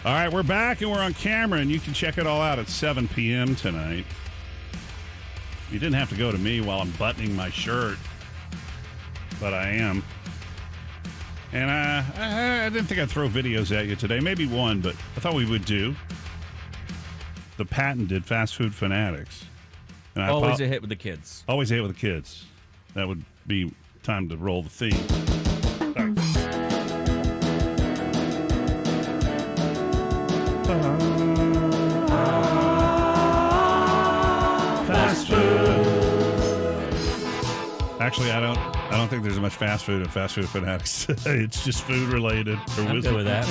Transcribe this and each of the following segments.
All right, we're back and we're on camera, and you can check it all out at 7 p.m. tonight. You didn't have to go to me while I'm buttoning my shirt, but I am. And I didn't think I'd throw videos at you today. Maybe one, but I thought we would do the patented Fast Food Fanatics. And Always a hit with the kids. Always a hit with the kids. That would be time to roll the theme. Fast food. Actually, I don't think there's much fast food in Fast Food Fanatics. It's just food related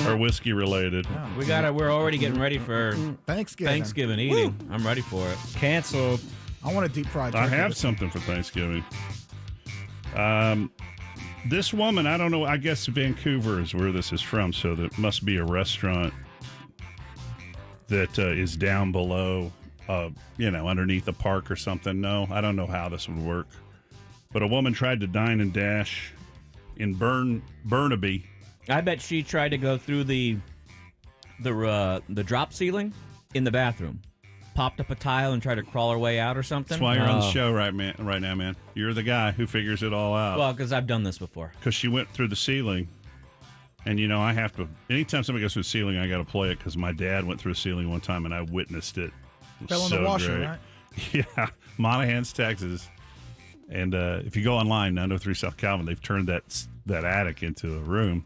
or whiskey related. Yeah. We're already getting ready for Thanksgiving eating. Woo! I'm ready for it. Canceled. I want a deep fried turkey. I have something for Thanksgiving. This woman, I don't know, I guess Vancouver is where this is from, so that must be a restaurant that is down below, underneath the park or something. No, I don't know how this would work. But a woman tried to dine and dash in Burnaby. I bet she tried to go through the drop ceiling in the bathroom, popped up a tile and tried to crawl her way out or something. That's why you're on the show right now, man. You're the guy who figures it all out. Well, because I've done this before. Because she went through the ceiling. And, I have to, anytime somebody goes through the ceiling, I got to play it because my dad went through a ceiling one time and I witnessed it. Fell in the washer, right? Yeah, Monahans, Texas. And if you go online, 903 South Calvin, they've turned that attic into a room.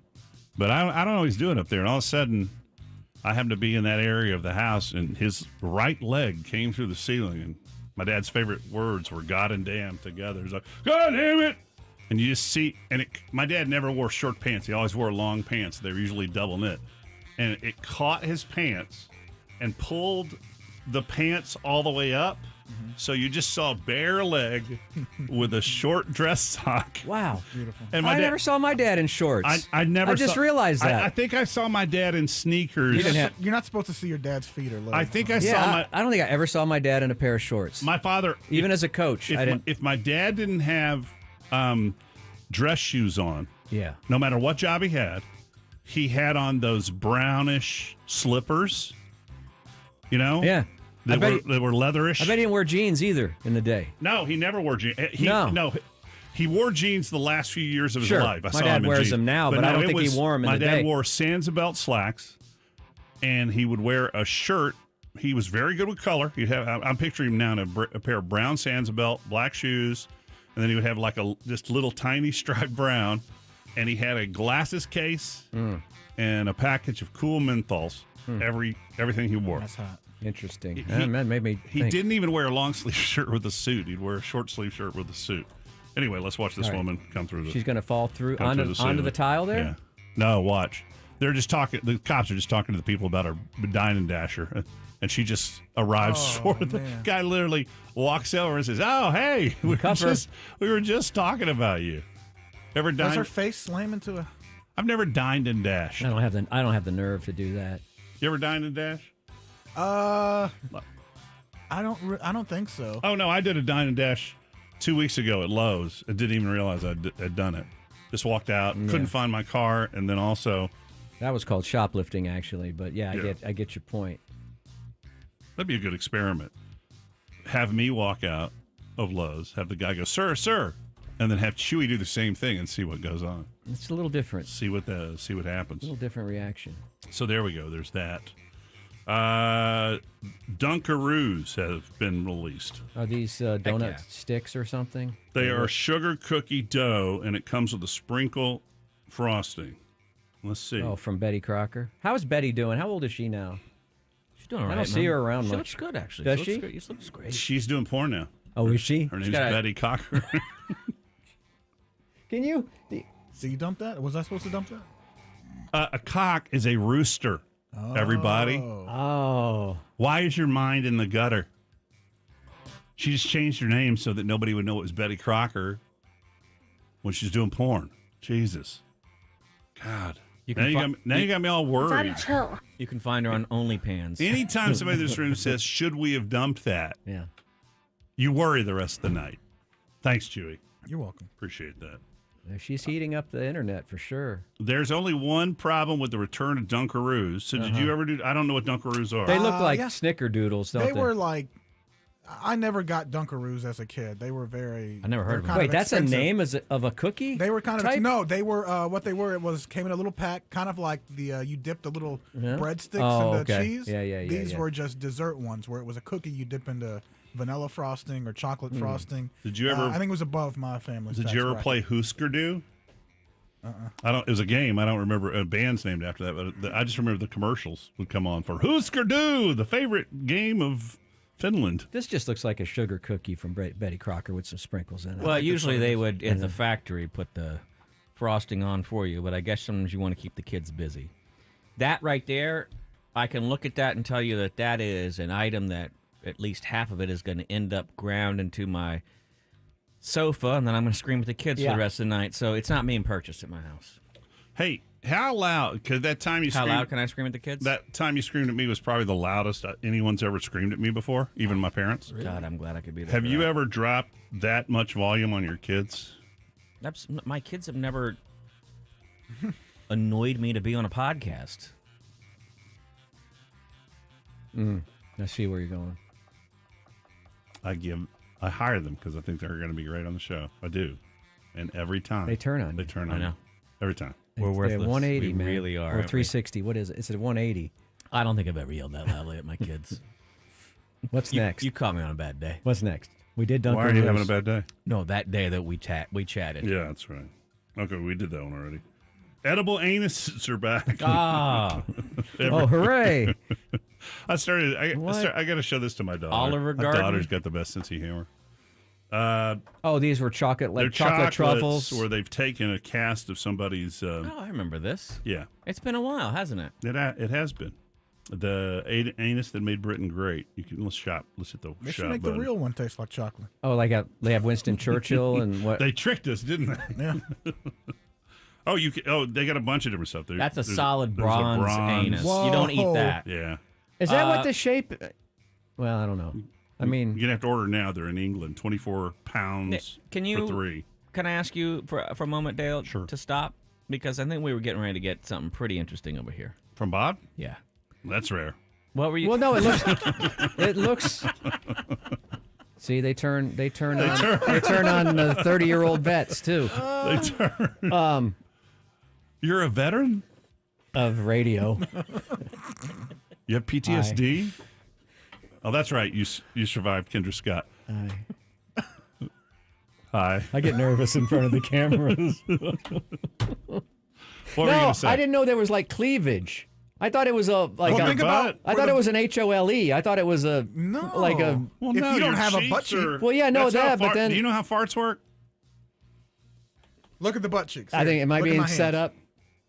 But I don't know what he's doing up there. And all of a sudden, I happened to be in that area of the house, and his right leg came through the ceiling. And my dad's favorite words were God and damn together. He's like, God damn it! And you just see, my dad never wore short pants. He always wore long pants. They were usually double knit. And it caught his pants and pulled the pants all the way up. Mm-hmm. So you just saw bare leg with a short dress sock. Wow. Beautiful. And I never saw my dad in shorts. I just realized that. I think I saw my dad in sneakers. You're not supposed to see your dad's feet or legs. I think I don't think I ever saw my dad in a pair of shorts. My father, even as a coach, if my dad didn't have dress shoes on, no matter what job he had on those brownish slippers. Yeah. They were leatherish. I bet he didn't wear jeans either in the day. No, he never wore jeans. He wore jeans the last few years of his life. My dad wears them now, but I don't think he wore them in the day. My dad wore Sansa-belt slacks, and he would wear a shirt. He was very good with color. I'm picturing him now in a pair of brown Sansa-belt, black shoes, and then he would have like just little tiny striped brown, and he had a glasses case and a package of cool menthols. Everything he wore. That's hot. Interesting. He didn't even wear a long sleeve shirt with a suit. He'd wear a short sleeve shirt with a suit. Anyway, let's watch this woman come through. She's going to fall onto the tile there? Yeah. No, watch. They're just talking. The cops are just talking to the people about her dine and dasher. And she just arrives for the guy. Literally walks over and says, "Oh, hey, we were just talking about you." Ever dined? Does her face slam into a? I've never dined and dashed. I don't have the nerve to do that. You ever dined and dash? I don't think so. Oh no, I did a dine and dash 2 weeks ago at Lowe's. I didn't even realize I'd done it. Just walked out, couldn't find my car, and then also that was called shoplifting, actually. But I get your point. That'd be a good experiment. Have me walk out of Lowe's, have the guy go, "Sir, sir," and then have Chewy do the same thing and see what goes on. It's a little different. See what happens. A little different reaction. So there we go. There's that. Dunkaroos have been released. Are these donut sticks or something? They are sugar cookie dough, and it comes with a sprinkle frosting. Let's see. Oh, from Betty Crocker. How's Betty doing? How old is she now? She's doing all right. I don't see her around much. She looks good, actually. Does she? She looks great. She's doing porn now. Oh, is she? Her name's Betty Crocker. Can you? So you dumped that? Was I supposed to dump that? A cock is a rooster. Everybody. Oh. Why is your mind in the gutter? She just changed her name so that nobody would know it was Betty Crocker when she's doing porn. Jesus. God. You got me all worried. Chill. You can find her on OnlyPans. Anytime somebody in this room says, "Should we have dumped that?" Yeah. You worry the rest of the night. Thanks, Chewy. You're welcome. Appreciate that. She's heating up the internet for sure. There's only one problem with the return of Dunkaroos. So did you ever do? I don't know what Dunkaroos are. They look like yeah. snickerdoodles, don't they? They were like, I never got Dunkaroos as a kid. They were very. I never heard of them. Wait, that's expensive. a name of a cookie? They were kind of type? no. They were what they were. It was came in a little pack, kind of like the you dipped the little breadsticks Oh, in the okay. cheese. Yeah. These were just dessert ones, where it was a cookie you dip into vanilla frosting or chocolate frosting. Did you ever? I think it was above my family's. Did tax you ever bracket. play Husker Du? I don't. It was a game. I don't remember a band's named after that, but I just remember the commercials would come on for Husker Du, the favorite game of Finland. This just looks like a sugar cookie from Betty Crocker with some sprinkles in it. Well, usually they would, at the factory, put the frosting on for you, but I guess sometimes you want to keep the kids busy. That right there, I can look at that and tell you that that is an item that at least half of it is going to end up ground into my sofa, and then I'm going to scream at the kids for the rest of the night. So it's not being purchased at my house. Hey, how loud? Because that time you How screamed, loud can I scream at the kids? that time you screamed at me was probably the loudest anyone's ever screamed at me before, even my parents. God, I'm glad I could be there. Have for you that. ever dropped that much volume on your kids? My kids have never annoyed me to be on a podcast. I see where you're going. I hire them because I think they're going to be great on the show. I do, and every time They turn on They you. turn I on know. you. Every time. We're They're worthless. 180, we man. really are. Or aren't we? 360. What is it? It's a 180. I don't think I've ever yelled that loudly at my kids. What's you, next? You caught me on a bad day. What's next? We did Dunkaroos. Why are you having a bad day? No, that day that we chatted. Yeah, that's right. Okay, we did that one already. Edible anuses are back. Ah, Oh, hooray! I started. What? I got to show this to my daughter. Oliver My Garden? daughter's got the best sense of humor. Oh, these were chocolate, They're like chocolate chocolates truffles. where they've taken a cast of somebody's. oh, I remember this. Yeah, It's been a while, hasn't it? it has been the anus that made Britain great. Let's shop. Let's hit the They should shop make button. the real one taste like chocolate. Oh, like they have Winston Churchill and what? They tricked us, didn't they? Yeah. They got a bunch of different stuff. That's a There's solid there's a bronze anus. You don't eat Whoa. that. Yeah, Is that what the shape? Well, I don't know. I you're mean, gonna have to order now. They're in England. 24 pounds Nick, can you- for 3. Can I ask you for a moment, Dale, Sure. to stop? Because I think we were getting ready to get something pretty interesting over here. From Bob? Yeah. That's rare. What were you? well, no, it looks. See, they turn on the 30-year-old vets too They turn. You're a veteran? of radio. You have PTSD? Oh, that's right. You survived Kendra Scott. Hi. I get nervous in front of the camera. What were you No, going to say? I didn't know there was like cleavage. I thought it was a like Well, a. think about I thought it was an HOLE. I thought it was a No. like a. Well, If no, you don't your have a cheeks butt cheek- are- Well, yeah, no, that's how that, but then- do you know how farts work? Look at the butt cheeks. I think am I Look at being my set hands. up?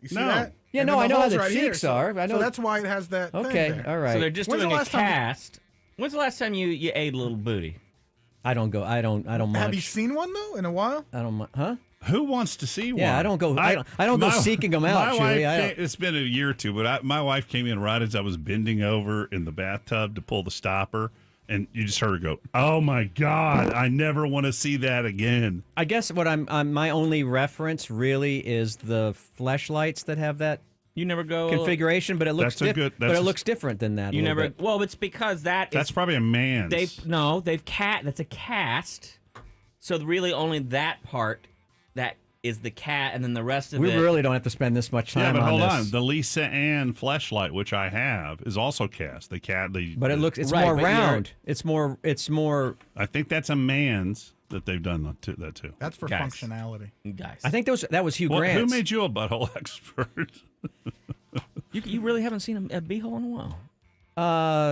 You see No. that? Yeah, And no, then I know how hole's the right here, cheeks are. I know. So that's why it has that. thing Okay, there. all right. So they're just When's the doing a last time you- cast. When's the last time you ate a little booty? I don't go. I don't Have you much. seen one though in a while? I don't. Huh? Who wants to see one? Yeah, I don't go. I don't go seeking them out. My Julie. wife it's been a year or two, but my wife came in right as I was bending over in the bathtub to pull the stopper, and you just heard her go, "Oh my God, I never want to see that again." I guess what I'm my only reference really is the fleshlights that have that You never go configuration, but it looks That's a good- but that's it a- looks different than that. You a little never. bit. Well, it's because that's Probably a man's. they've that's a cast. So really only that part that is the cat, and then the rest of We it. really don't have to spend this much time Yeah, but on hold this. on. The Lisa Ann fleshlight, which I have, is also cast. But it looks it's Right, more but you're- round. It's more. I think that's a man's that they've done that too. That's for Guys. functionality. Guys, I think that was Hugh Well, who Grant's. made you a butthole expert? you really haven't seen a beehole in a while.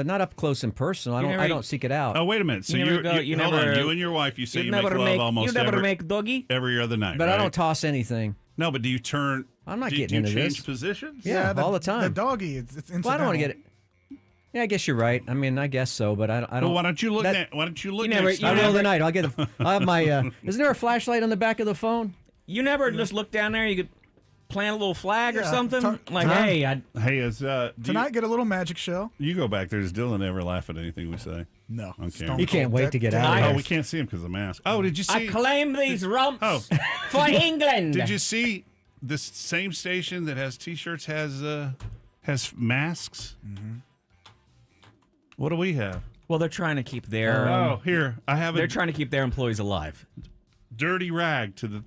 Not up close and personal. You I never- don't seek it out. Oh, wait a minute. So You never you go- you hold never- on. You and your wife, you say you make never love almost you never every, make doggy. every other night, but right? I don't toss anything. No, but do you turn? I'm not do, getting do you into change this. positions? Yeah, all the time. The doggy, it's incidental. Well, I don't want to get it. Yeah, I guess you're right. I mean, I guess so, but I don't. Well, why don't you look? that- Why don't you look? You never- next you I time? will tonight. I'll get. I have my. Isn't there a flashlight on the back of the phone? You never just look down there. You could. plant a little flag or Yeah, something? Like, Tom- hey, Hey, Tonight, get a little magic show. you go back there. Does Dylan ever laugh at anything we say? No. Okay. Stone He can't Cold wait Dead- to get Dead out of Oh, here. Ass. we can't see him because of the mask. Oh, did you I see? claim these rumps Oh. for England. Did you see this same station that has T-shirts has masks? Mm-hmm. What do we have? Well, they're trying to keep their Oh, here I have they're a trying to keep their employees alive. dirty rag to the.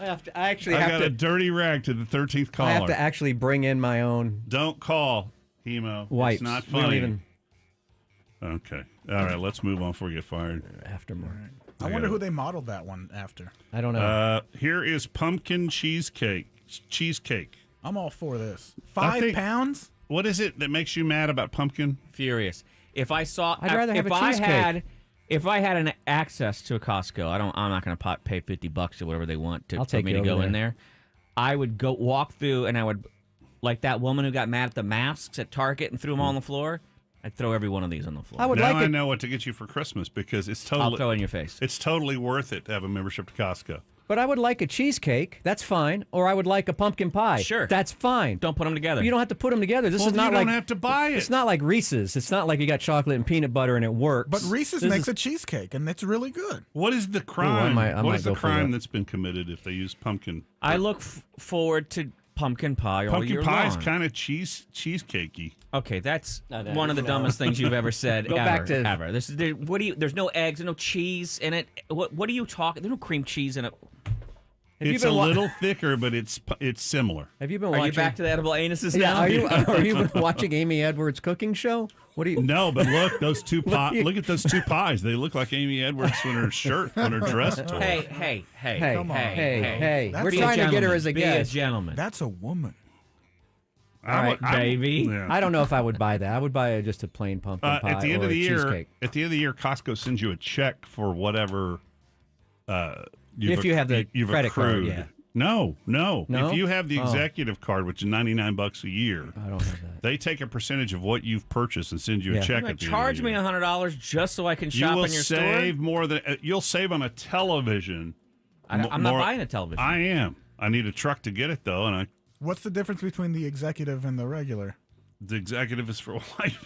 I actually I have got to. a dirty rag to the 13th caller. I have to actually bring in my own Don't call, Hemo. wipes. It's not We don't funny. even Okay. All right. Let's move on before we get fired. after more. I wonder who they modeled that one after. I don't know. Here is pumpkin cheesecake. Cheesecake. I'm all for this. I think- 5 pounds? What is it that makes you mad about pumpkin? Furious. If I saw, I'd rather have if a I cheesecake. had, if I had an access to a Costco, I'm not going to pay $50 or whatever they want I'll for take me you to go over in there. I would go walk through, and I would, like that woman who got mad at the masks at Target and threw them all on the floor. I'd throw every one of these on the floor. I would Now like I it. know what to get you for Christmas because it's I'll totally throw it in your face. it's totally worth it to have a membership to Costco. But I would like a cheesecake. That's fine. Or I would like a pumpkin pie. Sure. That's fine. Don't put them together. You don't have to put them together. This Well, is not you like don't have to buy it. It's not like Reese's. It's not like you got chocolate and peanut butter and it works. But Reese's This makes is- a cheesecake, and it's really good. What is the crime? I What might is the go for crime that. that's been committed if they use pumpkin? I look forward to pumpkin pie all Pumpkin year pie long. is kind of cheesecakey. Okay, that's No, no, one of the no. dumbest things you've ever said. Go ever, back to- ever. There's no eggs, there's no cheese in it. What are you talking? There's no cream cheese in it. you It's a been wa- little thicker, but it's similar. Have you been Are watching? you back to the edible anuses Yeah, now? are you watching Amy Edwards' cooking show? What do you? No, but look, those two What do you- look at those two pies. They look like Amy Edwards when her shirt, when her dress tore. Hey, Hey, Come on. hey! That's We're a trying to get her as a Be guest. a gentleman. That's a woman. I would- I would- baby. yeah. I don't know if I would buy that. I would buy just a plain pumpkin pie At the end or of the a year, cheesecake. Costco sends you a check for whatever. If you have the you've credit card, accrued. yeah. No. No? If you have the Oh. executive card, which is $99 a year, I don't have that. they take a percentage of what you've purchased and send you Yeah. a check Like, at the charge end of me the year. $100 just so I can You shop will in your save store. more than you'll save on a television. I'm not more- buying a television. I am. I need a truck to get it though, and What's the difference between the executive and the regular? the executive is for white.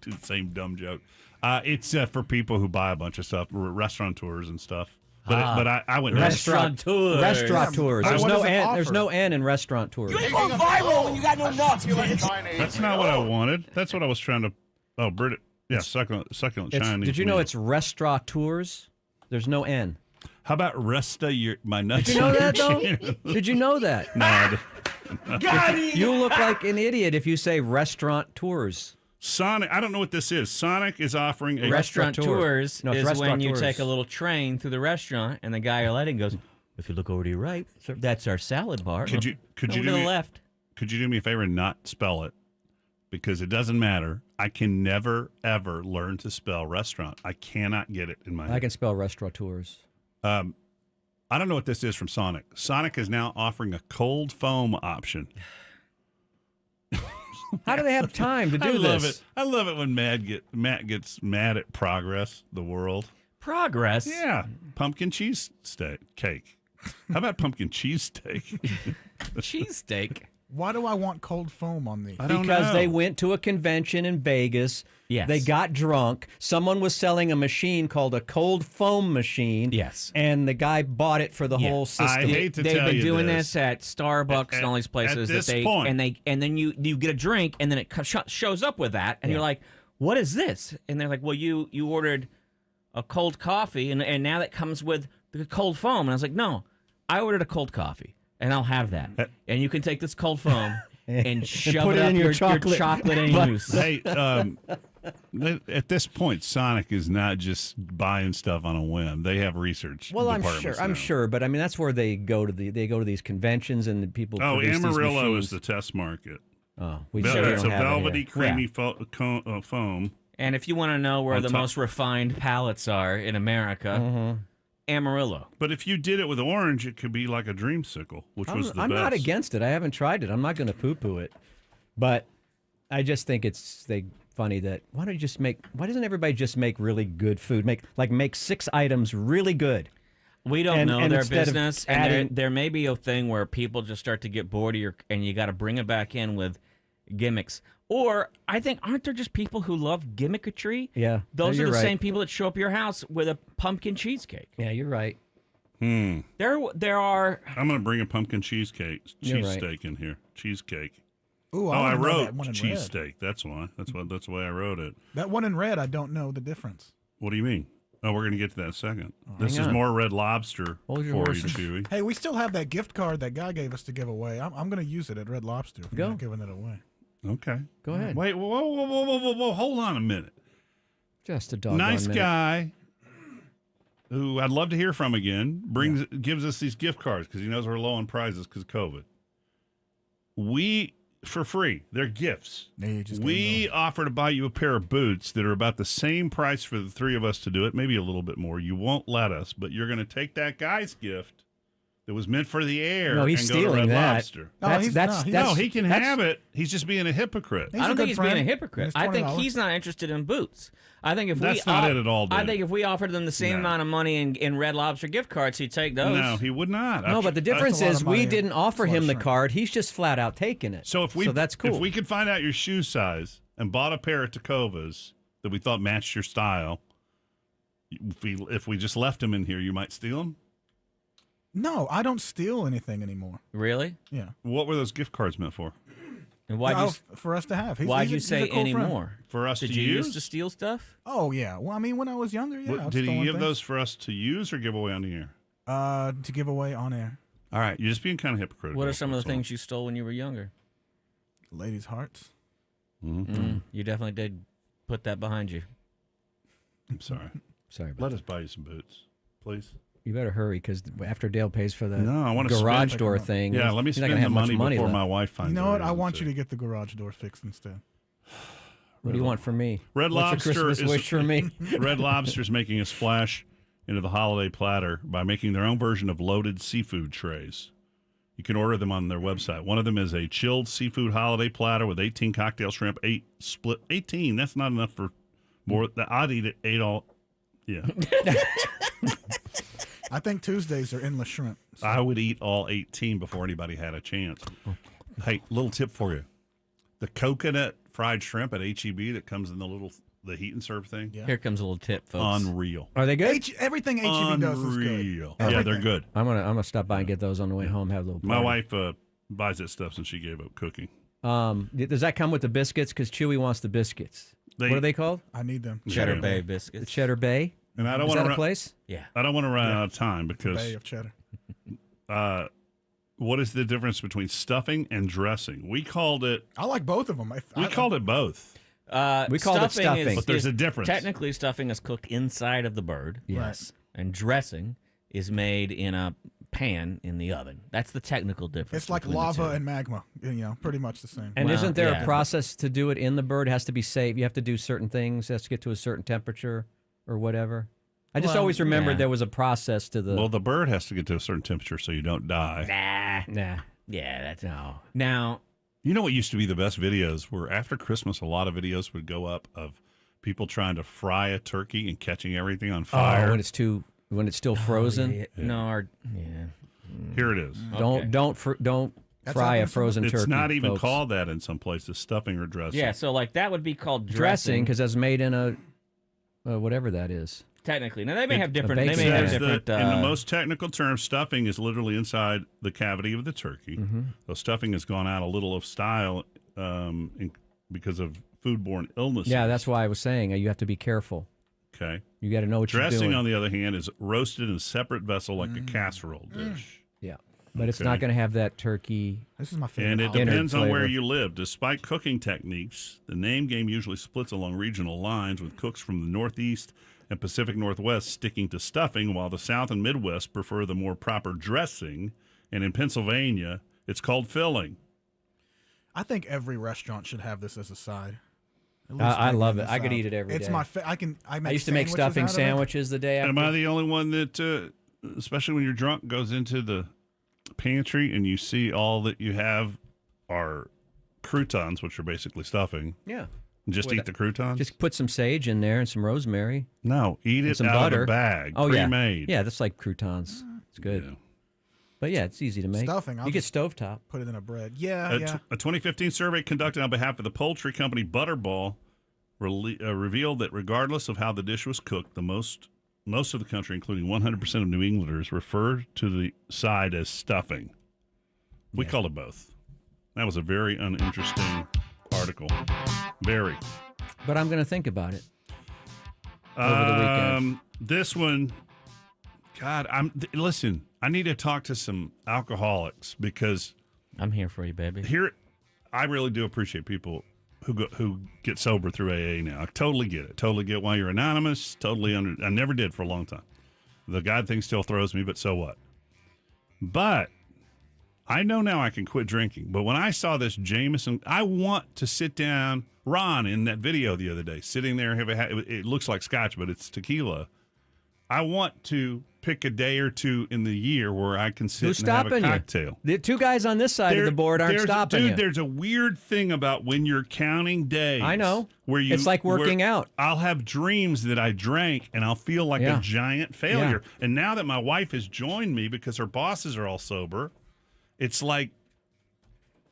Do the same dumb joke. It's for people who buy a bunch of stuff, restaurateurs and stuff. But I went Restaurateurs. Restaurateurs. But There's what no does it N. There's offer? no N in restaurateurs. That's not what I wanted. That's what I was trying to. Oh, Brit. Yeah, succulent Chinese. Did you know meal. it's restaurateurs? There's no N. How about my nuts? Did you know that though? Did you know that? No, You look like an idiot if you say restaurateurs. Sonic. I don't know what this is. Sonic is offering a Restaurateurs No, it's is when you restaurateurs. take a little train through the restaurant, and the guy you're letting goes, "If you look over to your right, that's our salad bar." Could you Over do to the me, left? Could you do me a favor and not spell it? Because it doesn't matter. I can never ever learn to spell restaurant. I cannot get it in my I head. can spell restaurateurs. I don't know what this is from Sonic. Sonic is now offering a cold foam option. How do they have time to do I love this? it. I love it when Matt gets mad at progress, the world. Progress. Yeah, pumpkin cheese cake. How about pumpkin cheese steak? Cheesesteak. Why do I want cold foam on these? I don't Because know. they went to a convention in Vegas. Yes. They got drunk. Someone was selling a machine called a cold foam machine. Yes. And the guy bought it for the Yeah. whole system. I hate to They've tell been you doing this. this at Starbucks At- and all these places at this that they point. and then you get a drink and then it shows up with that and you're like, what is this? And they're like, well, you ordered a cold coffee and now that comes with the cold foam. And I was like, no, I ordered a cold coffee and I'll have that. And you can take this cold foam and shove put it it up in your chocolate chocolate butt. anus. Hey, at this point, Sonic is not just buying stuff on a whim. They have research. Well, I'm departments now. sure, but I mean that's where they go to these conventions and the people. Oh, produce these Amarillo machines. is the test market. Oh, we It's sure a don't have it velvety, here. creamy foam. And if you want to know where On the top- most refined palates are in America, Amarillo. But if you did it with orange, it could be like a dreamsicle, which was the I'm best. not against it. I haven't tried it. I'm not going to poo-poo it, but I just think it's funny that why doesn't everybody just make really good food? Make 6 items really good. We don't And- know and their instead of business, and adding- there may be a thing where people just start to get bored of and you got to bring it back in with gimmicks. Or I think aren't there just people who love gimmickatry? Yeah, those you're are the right. same people that show up at your house with a pumpkin cheesecake. Yeah, you're right. There are. I'm going to bring a pumpkin cheesesteak right. in here. Cheesecake. Ooh, I wanna know wrote that one in red. cheesesteak. That's why. That's the way I wrote it. That one in red, I don't know the difference. What do you mean? Oh, we're going to get to that in a second. This is hang on. more Red Lobster Hold your for you, horses. Chewy. Hey, we still have that gift card that guy gave us to give away. I'm going to use it at Red Lobster. If Go. we're not giving it away. Okay. Go ahead. Wait, whoa. Hold on a minute. Just a doggone Nice minute. guy who I'd love to hear from again gives us these gift cards because he knows we're low on prizes because of COVID. For free. They're gifts. Yeah, you just We offer to buy you a pair of boots that are about the same price for the three of us to do it, maybe a little bit more. You won't let us, but you're going to take that guy's gift that was meant for the air No, he's and go to stealing Red that. Lobster. No, He can have it. He's just being a hypocrite. He's I a don't good think he's friend. being a hypocrite. It's I think $20. he's not interested in boots. I think if That's we not it at all, I dude. think if we offered them the same No. amount of money in Red Lobster gift cards, he'd take those. No, he would not. No, but the difference a lot is of we money. didn't offer That's a lot him of the shrimp. card. He's just flat out taking it. So that's cool. If we could find out your shoe size and bought a pair of Tacovas that we thought matched your style, if we just left them in here, you might steal them. No, I don't steal anything anymore. Really? Yeah. What were those gift cards meant for? And why'd No, you for us to have. why'd you he's a say cool friend. anymore? For us Did to you use? used to steal stuff? Oh yeah. Well, I mean, when I was younger, yeah. I've Did he stolen give things. those for us to use or give away on the air? To give away on air? All right, you're just being kind of hypocritical. What are some of the that's all. things you stole when you were younger? Ladies' hearts. You definitely did put that behind you. I'm sorry. Sorry, but Let us buy you some boots, please. you better hurry because after Dale pays for the No, I wanna garage spend- door thing, Yeah, let me he's not spend gonna the have much money before left. my wife finds You know a what? I reason want to. you to get the garage door fixed instead. What do you want from me? Red What's your Lobster Christmas is wish for me? Red Lobster's making a splash into the holiday platter by making their own version of loaded seafood trays. You can order them on their website. One of them is a chilled seafood holiday platter with 18 cocktail shrimp, 18. That's not enough for more. I'd eat it 8 all. Yeah. I think Tuesdays are endless shrimp. So I would eat all 18 before anybody had a chance. Hey, little tip for you. The coconut fried shrimp at HEB that comes in the heat and serve thing. Yeah. Here comes a little tip, folks. Unreal. Are they good? Everything HEB does is good. Unreal. Yeah, they're Everything. good. I'm gonna stop by and get those on the way home. Have a little. My party. wife buys that stuff since she gave up cooking. Does that come with the biscuits? Because Chewy wants the biscuits. What are they called? I need them. Cheddar Yeah. Bay The biscuits. Cheddar Bay. And I don't Is want that to a place? Yeah. I don't want to run out of time Bay because of cheddar. what is the difference between stuffing and dressing? We called it I like both of them. we called it both. We called it stuffing. But there's a difference. Technically, stuffing is cooked inside of the bird. Yes. And dressing is made in a pan in the oven. That's the technical difference. It's like between the lava two. and magma. Pretty much the same. And Well, isn't there yeah. a process to do it in the bird? It has to be safe. You have to do certain things. It has to get to a certain temperature or whatever. I just Well, always remembered yeah. there was a process to the. Well, the bird has to get to a certain temperature so you don't die. nah. Yeah, that's no. Now, You know what used to be the best videos were after Christmas, a lot of videos would go up of people trying to fry a turkey and catching everything on fire. Oh, when it's still frozen. yeah. Here it is. Okay. Don't That's fry a happened frozen turkey. It's not even folks. called that in some places, stuffing or dressing. Yeah, so like that would be called dressing dressing. because that's made in a whatever that is. Technically, now they may have different. baked They may have Says different. that in the most technical term, stuffing is literally inside the cavity of the turkey. So stuffing has gone out a little of style because of foodborne illnesses. Yeah, that's why I was saying you have to be careful. Okay. You got to know what you're Dressing, doing. on the other hand, is roasted in a separate vessel like a casserole dish. Yeah, but it's Okay. not going to have that turkey. This is my favorite. And it holiday. Dinner depends on where flavor. you live. Despite cooking techniques, the name game usually splits along regional lines, with cooks from the Northeast and Pacific Northwest sticking to stuffing, while the South and Midwest prefer the more proper dressing. And in Pennsylvania, it's called filling. I think every restaurant should have this as a side. At least I bring love in it. the I could side. eat it every It's day. my. I used to make stuffing sandwiches the day after. Am I the only one that, especially when you're drunk, goes into the pantry and you see all that you have are croutons, which are basically stuffing, Yeah. Just eat the croutons? Just put some sage in there and some rosemary. No, eat it some out butter. of a bag, Oh, pre-made. Yeah, that's like croutons. It's good. Yeah. But yeah, it's easy to make. Stuffing, I'll You get just stovetop. put it in a bread. Yeah, A 2015 survey conducted on behalf of the poultry company Butterball revealed that regardless of how the dish was cooked, most of the country, including 100% of New Englanders, refer to the side as stuffing. We call it both. That was a very uninteresting article. Very. But I'm going to think about it over the weekend. This one, God, listen, I need to talk to some alcoholics because I'm here for you, baby. here, I really do appreciate people who get sober through AA now. I totally get it. Totally get why you're anonymous. Totally I never did for a long time. The God thing still throws me, but so what? But I know now I can quit drinking. But when I saw this Jameson, I want to sit down. Ron in that video the other day, sitting there, it looks like scotch, but it's tequila. I want to pick a day or two in the year where I can sit Who's and have a stopping cocktail. you? The two guys on this side of the board aren't stopping you. Dude, there's a weird thing about when you're counting days. I know. Where It's like working out. I'll have dreams that I drank and I'll feel like a giant failure. Yeah. And now that my wife has joined me because her bosses are all sober, it's like,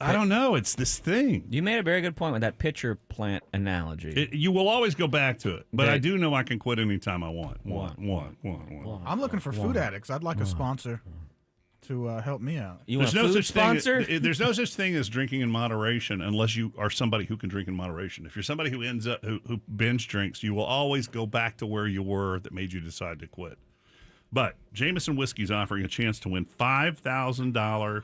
I don't know. It's this thing. You made a very good point with that pitcher plant analogy. You will always go back to it, but Okay. I do know I can quit anytime I want. I'm looking for food addicts. I'd like a sponsor to help me out. You want a food sponsor? There's no such thing as drinking in moderation unless you are somebody who can drink in moderation. If you're somebody who ends up who binge drinks, you will always go back to where you were that made you decide to quit. But Jameson Whiskey's offering a chance to win $5,000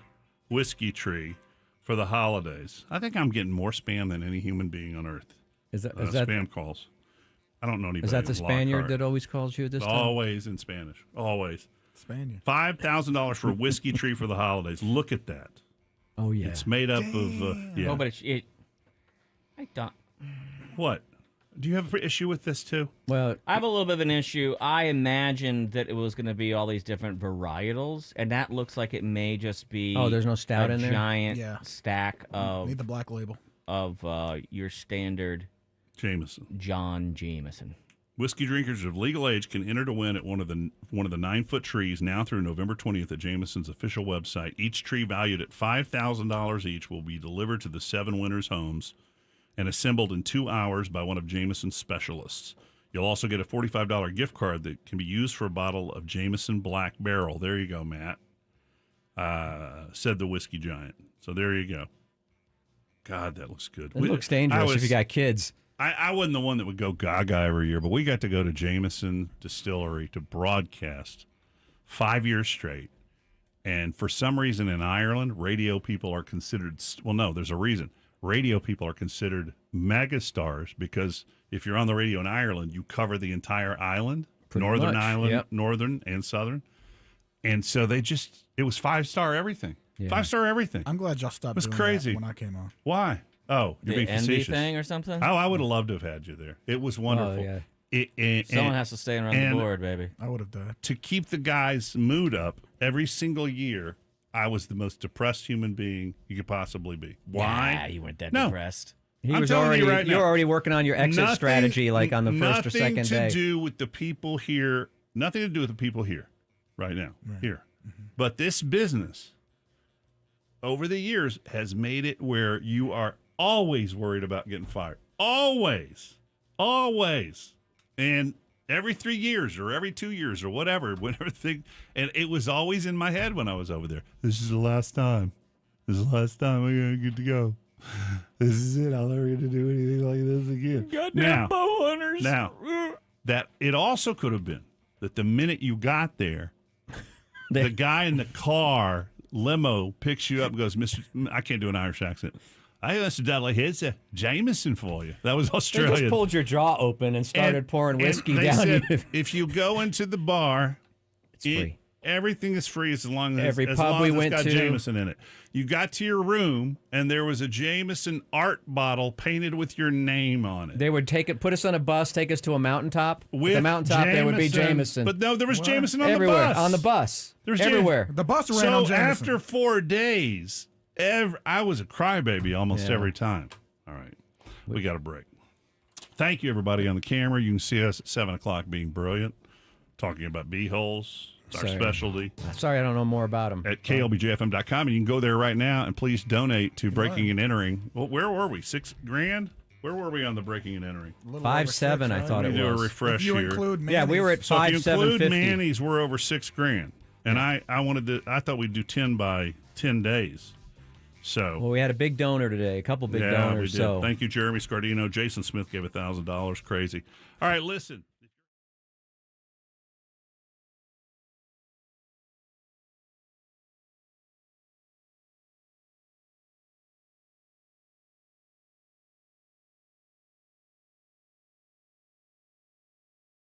whiskey tree for the holidays. I think I'm getting more spam than any human being on earth. Is that Spam calls? I don't know anybody. is that the in Spaniard Lockhart. that always calls you at this time? Always in Spanish. Always. Spaniard. $5,000 for a whiskey tree for the holidays. Look at that. Oh yeah. It's made up of. Oh, but I don't. What? Do you have an issue with this too? Well, I have a little bit of an issue. I imagined that it was going to be all these different varietals, and that looks like it may just be. Oh, there's no stout a in there? giant Yeah. stack Need the black label. of your standard Jameson. John Jameson. Whiskey drinkers of legal age can enter to win at one of the 9-foot trees now through November 20th at Jameson's official website. Each tree valued at $5,000 each will be delivered to the 7 winners' homes and assembled in 2 hours by one of Jameson's specialists. You'll also get a $45 gift card that can be used for a bottle of Jameson Black Barrel. There you go, Matt, said the whiskey giant. So there you go. God, that looks good. it looks dangerous if you got kids. I wasn't the one that would go gaga every year, but we got to go to Jameson Distillery to broadcast 5 years straight. And for some reason in Ireland, radio people are considered, well, no, there's a reason. Radio people are considered megastars because if you're on the radio in Ireland, you cover the entire island, Pretty Northern much, Ireland, yep. Northern and Southern. And so it was 5-star everything. Yeah. 5-star everything. I'm glad y'all stopped It was doing crazy. that when I came on. Why? Oh, you're The being envy facetious. thing or something? Oh, I would have loved to have had you there. It was wonderful. yeah. Someone has to stay around the board, baby. I would have done. To keep the guys' mood up every single year, I was the most depressed human being you could possibly be. Why? Nah, you weren't that No. depressed. He I'm was telling already you right you now. were already working on your exit Nothing- strategy like on the first or second Nothing day. to do with the people here. Nothing to do with the people here right now. Here. But this business over the years has made it where you are always worried about getting fired. Always. Always. And every 3 years or every 2 years or whatever, and it was always in my head when I was over there. This is the last time. This is the last time I'm going to get to go. This is it. I'll never get to do anything like this again. Goddamn bow hunters. Now, that it also could have been that the minute you got there, the guy in the car limo picks you up and goes, Mr. I can't do an Irish accent. Hey, Mr. Dudley, here's a Jameson for you. That was They Australian. just pulled your jaw open and started pouring whiskey they down said, you. if you go into the bar, It's free. Everything is free as long as Every as pub long we as it's went got to- Jameson in it. You got to your room and there was a Jameson art bottle painted with your name on it. They would put us on a bus, take us to a mountaintop. At With the mountaintop, there would be Jameson. But no, there was Jameson on everywhere the bus. on the bus. There was everywhere. The bus ran So on Jameson. after 4 days, I was a crybaby almost Yeah. every time. All right, we got a break. Thank you, everybody on the camera. You can see us at 7 o'clock being brilliant, talking about bee holes. It's our specialty. Sorry, I don't know more about them. At KLBJFM.com, and you can go there right now and please donate to Breaking and Entering. Well, where were we? $6,000? Where were we on the Breaking and Entering? 5.7, I thought it Do a was. refresh If you here. include Manny's, Yeah, we were at So if you 5,750. include Manny's, we're over $6,000. And I thought we'd do 10 by 10 days. So Well, we had a big donor today, a couple big yeah, donors. we did. So Thank you, Jeremy Scardino. Jason Smith gave $1,000. Crazy. All right, listen.